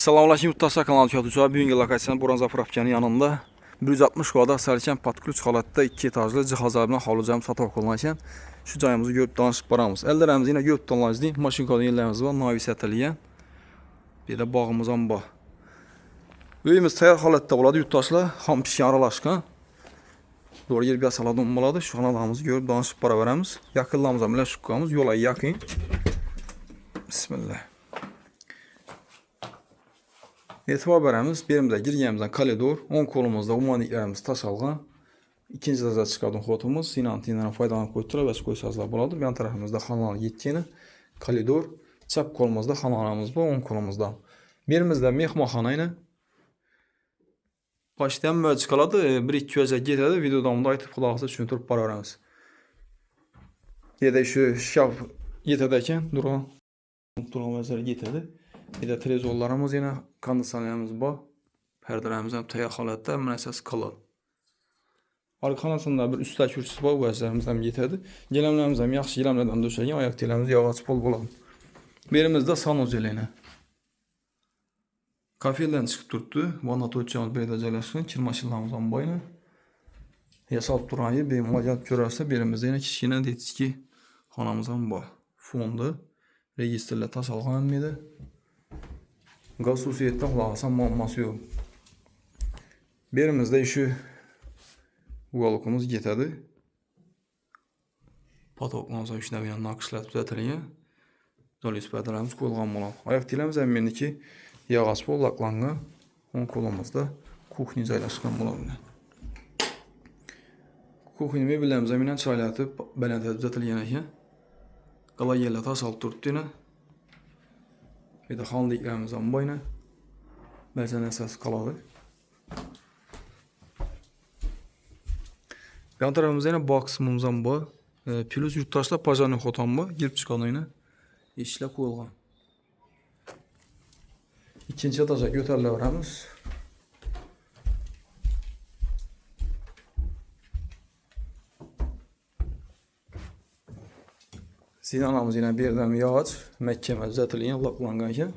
Selamünaleyküm yurttaşlar, kanalı Kağıtıcılar. Bugünkü lokasiyanın Boran Zapravkanın yanında 160 kvadrat sərkən patkulüç halatda 2 etajlı cihazlarla halıcam sataq olunarkən şu cayımızı görüp danışıp baramız. Əllərimiz yine görüp danışdıq. Maşın kodu yerlərimiz var. Navi sətəliyən. Bir də bağımızdan bağ. Öyümüz təyər halatda oladı yurttaşlar. Ham pişki aralaşqan. Doğru yer bir saladı olmalıdır. Şu analarımızı görüp danışıp bara verəmiz. Yakınlarımıza bilə şüqqamız. Yola yakın. Bismillah. Etibar verəmiz, birimizdə girgəyimizdən koridor, 10 kolumuzda umaniklərimiz taşalğan, ikinci dəzə çıxardın xotumuz, sinantindən faydalanıb qoydular və qoysazlar buladı. Yan tərəfimizdə xanal yetkini, koridor, çap kolumuzda xanalarımız bu, 10 kolumuzda. Birimizdə mehmaxana ilə başlayan mövcikaladı, 1-2 gözə getədi, videodamda aytıb qulağısı üçün turub bara verəmiz. Gedək şu şaf yetədəkən, duran vəzləri getədi. Bir də televizorlarımız yine kondisionerimiz var. Pərdələrimizdən təyər halətdə mənəsəs qalır. Arxanasında bir üstə kürsüsü var, vəzlərimizdən yetədi. Gələmlərimizdən yaxşı gələmlərdən döşəyən, ayaq teləmiz yağaç pol bulan. Birimizdə sanuzel ilə. Kafeldən çıxıb durdu. Vana toyçamız belə də cələşkin. Kirmaşınlarımızdan bayına. Yasal durayı bir maliyat görərsə, birimizdə yine kişkinə deyici ki, xanamızdan var. Fondu. Registrlə taşalğan əmmidir. Qaz xüsusiyyətdə xulaqasan muamması yox. Birimizdə işi uqalıqımız getədi. Patoklarımıza işləviyən naqışlar düzətəliyən. Dolayı pərdələrimiz qoyulğan olan. Ayaq diləmiz əmmindir ki, yağaç bol laqlanğı 10 kolumuzda kuxni caylaşqan bulabilir. Kuxni mebellərimiz əminən çaylatıb bələndə düzətəliyən. Qala yerlə taşalıb durdu yine. Bir de xanlıqlarımızdan boyuna bəzən əsas qaladı. Yan tarafımızda yine bağ qısmımızdan var. Plus yurttaşlar pajarlı xotam var. Girib çıxanı ilə işlə qoyulğan. İkinci etaja götürülə verəmiz. Sinanamız yine birdən yağaç, məhkəmə düzətiliyən laqlanqanken.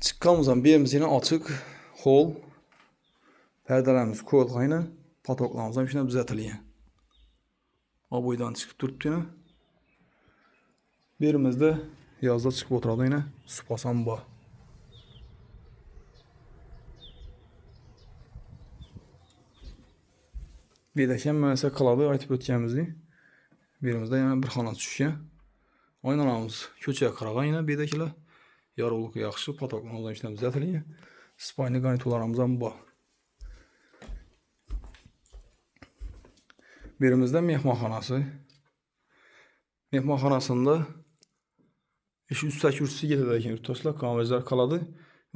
Çıqqamızdan birimiz yine açıq, hol, pərdələrimiz qoyulğan ilə patoklarımızdan işlə düzətiliyən. O boydan çıxıb durdu yine. Birimiz də yazda çıxıb oturadı yine supasan bağ. Bir dəkən mənəsə qaladı, aytıb ötkəmizdir. Birimizdə yəni bir xana düşkən. Oynanamız köçəyə qarağa yine bir dəkilə. Yarılıq yaxşı, patoklarımızdan işləm düzətiliyə. Spayni qarnitularamızdan bağ. Birimizdə mehmanxanası. Mehmanxanasında üstə kürsüsü getədəkən yurttaşlar konveclər qaladı.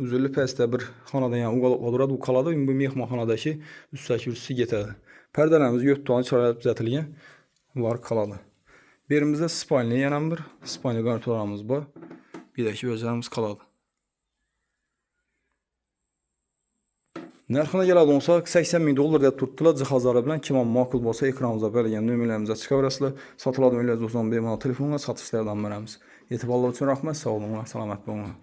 Üzüllü pəstə bir xanada yəni uqalıqla durad, bu qaladı. Bu mehmanxanadakı üstə kürsüsü getədi. Pərdələrimiz götdüğünü çarayıb düzətiliyən var qaladı. Birimizdə spayni yənən bir spayni qarnitularamız var. Bir də ki, özlərimiz qaladı. Nərxına gələdi olsa $80.000 deyə tutdular. Cihazları bilən kimə makul olsa ekranımıza bəlgən nömrələrimizə çıxa verəsilə. Satıladı 191 manat telefonla satışlardan verəmiz. Etibarlar üçün rəhmət, sağ olun, salamat olun.